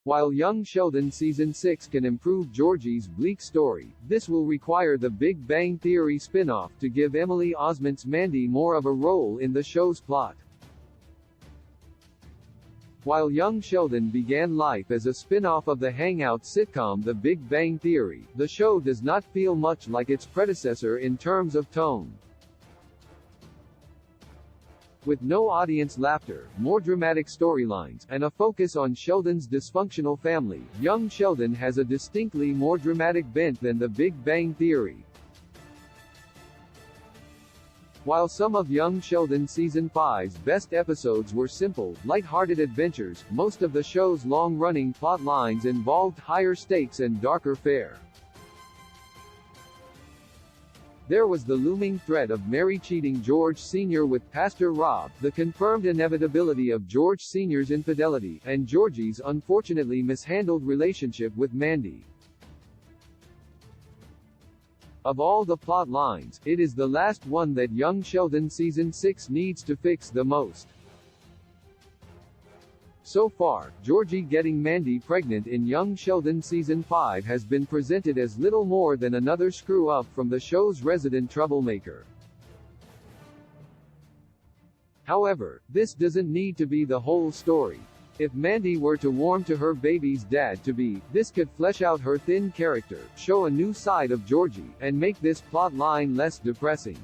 While young Sheldon Season 6 can improve Georgie's bleak story, this will require the Big Bang Theory spin-off to give Emily Osment's Mandy more of a role in the show's plot. While young Sheldon began life as a spin-off of the hangout sitcom The Big Bang Theory, the show does not feel much like its predecessor in terms of tone. With no audience laughter, more dramatic storylines, and a focus on Sheldon's dysfunctional family, young Sheldon has a distinctly more dramatic bent than The Big Bang Theory. While some of young Sheldon Season 5's best episodes were simple, light-hearted adventures, most of the show's long-running plot lines involved higher stakes and darker fare. There was the looming threat of Mary cheating George Sr. with Pastor Rob, the confirmed inevitability of George Sr.'s infidelity, and Georgie's unfortunately mishandled relationship with Mandy. Of all the plot lines, it is the last one that young Sheldon Season 6 needs to fix the most. So far, Georgie getting Mandy pregnant in young Sheldon Season 5 has been presented as little more than another screw-up from the show's resident troublemaker. However, this doesn't need to be the whole story. If Mandy were to warm to her baby's dad-to-be, this could flesh out her thin character, show a new side of Georgie, and make this plot line less depressing.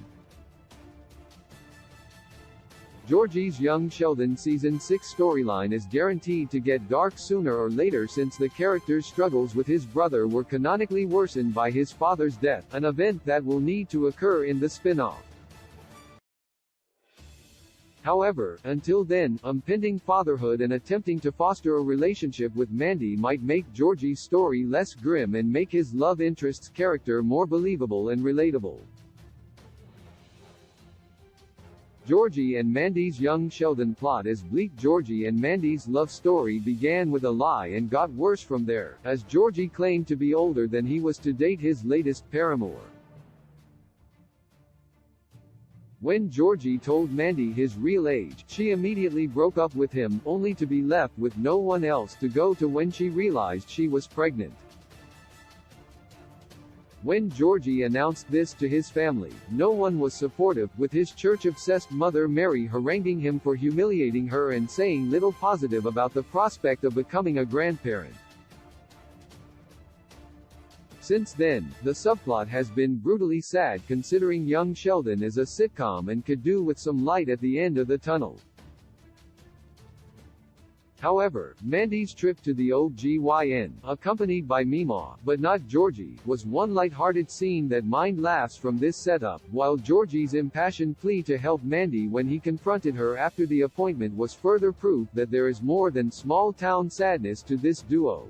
Georgie's young Sheldon Season 6 storyline is guaranteed to get dark sooner or later since the character's struggles with his brother were canonically worsened by his father's death, an event that will need to occur in the spin-off. However, until then, impending fatherhood and attempting to foster a relationship with Mandy might make Georgie's story less grim and make his love interest's character more believable and relatable. Georgie and Mandy's young Sheldon plot is bleak. Georgie and Mandy's love story began with a lie and got worse from there, as Georgie claimed to be older than he was to date his latest paramour. When Georgie told Mandy his real age, she immediately broke up with him, only to be left with no one else to go to when she realized she was pregnant. When Georgie announced this to his family, no one was supportive, with his church-obsessed mother Mary haranguing him for humiliating her and saying little positive about the prospect of becoming a grandparent. Since then, the subplot has been brutally sad considering young Sheldon is a sitcom and could do with some light at the end of the tunnel. However, Mandy's trip to the OGYN, accompanied by Meemaw, but not Georgie, was one light-hearted scene that mined laughs from this setup, while Georgie's impassioned plea to help Mandy when he confronted her after the appointment was further proof that there is more than small-town sadness to this duo.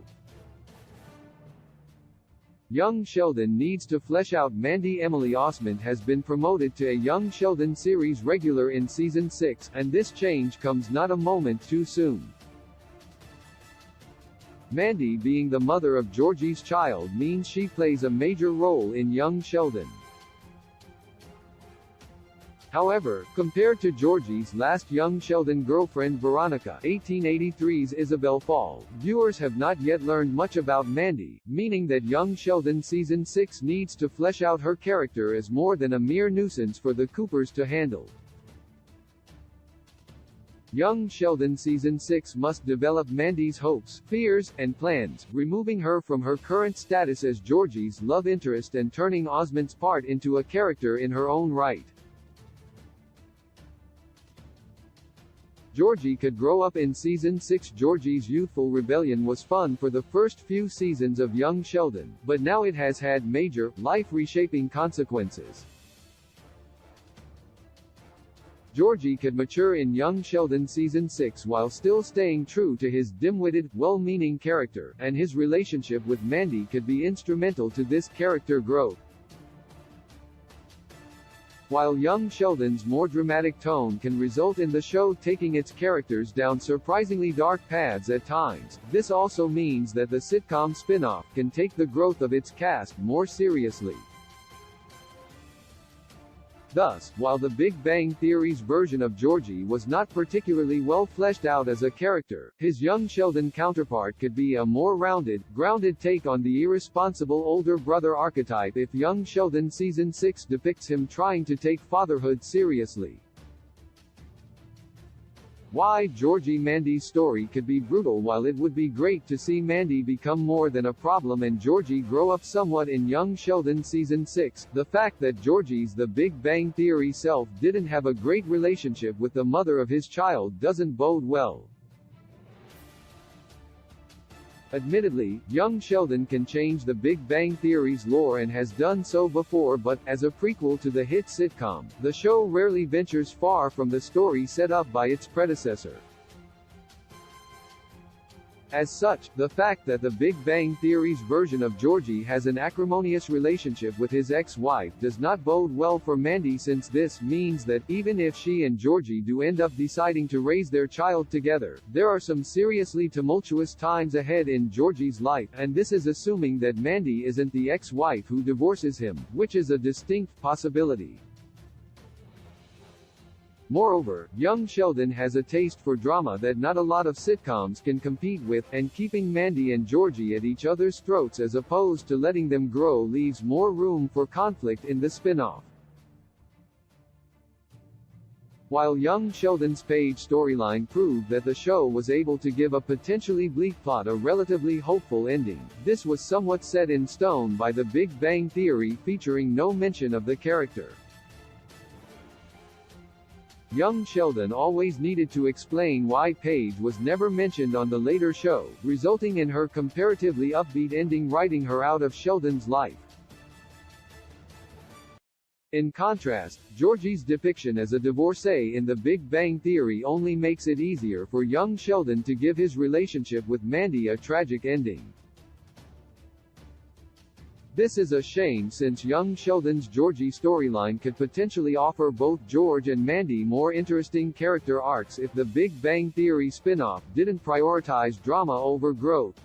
Young Sheldon needs to flesh out Mandy. Emily Osment has been promoted to a Young Sheldon series regular in Season 6, and this change comes not a moment too soon. Mandy being the mother of Georgie's child means she plays a major role in young Sheldon. However, compared to Georgie's last young Sheldon girlfriend Veronica, 1883's Isabel Fall, viewers have not yet learned much about Mandy, meaning that young Sheldon Season 6 needs to flesh out her character as more than a mere nuisance for the Coopers to handle. Young Sheldon Season 6 must develop Mandy's hopes, fears, and plans, removing her from her current status as Georgie's love interest and turning Osment's part into a character in her own right. Georgie could grow up in Season 6. Georgie's youthful rebellion was fun for the first few seasons of Young Sheldon, but now it has had major, life-reshaping consequences. Georgie could mature in Young Sheldon Season 6 while still staying true to his dim-witted, well-meaning character, and his relationship with Mandy could be instrumental to this character growth. While Young Sheldon's more dramatic tone can result in the show taking its characters down surprisingly dark paths at times, this also means that the sitcom spin-off can take the growth of its cast more seriously. Thus, while the Big Bang Theory's version of Georgie was not particularly well fleshed out as a character, his young Sheldon counterpart could be a more rounded, grounded take on the irresponsible older brother archetype if young Sheldon Season 6 depicts him trying to take fatherhood seriously. Why Georgie Mandy's story could be brutal. While it would be great to see Mandy become more than a problem and Georgie grow up somewhat in young Sheldon Season 6, the fact that Georgie's The Big Bang Theory self didn't have a great relationship with the mother of his child doesn't bode well. Admittedly, young Sheldon can change the Big Bang Theory's lore and has done so before, but, as a prequel to the hit sitcom, the show rarely ventures far from the story set up by its predecessor. As such, the fact that the Big Bang Theory's version of Georgie has an acrimonious relationship with his ex-wife does not bode well for Mandy, since this means that, even if she and Georgie do end up deciding to raise their child together, there are some seriously tumultuous times ahead in Georgie's life, and this is assuming that Mandy isn't the ex-wife who divorces him, which is a distinct possibility. Moreover, young Sheldon has a taste for drama that not a lot of sitcoms can compete with, and keeping Mandy and Georgie at each other's throats as opposed to letting them grow leaves more room for conflict in the spin-off. While young Sheldon's Paige storyline proved that the show was able to give a potentially bleak plot a relatively hopeful ending, this was somewhat set in stone by The Big Bang Theory featuring no mention of the character. Young Sheldon always needed to explain why Paige was never mentioned on the later show, resulting in her comparatively upbeat ending writing her out of Sheldon's life. In contrast, Georgie's depiction as a divorcee in The Big Bang Theory only makes it easier for young Sheldon to give his relationship with Mandy a tragic ending. This is a shame, since young Sheldon's Georgie storyline could potentially offer both George and Mandy more interesting character arcs if the Big Bang Theory spin-off didn't prioritize drama over growth.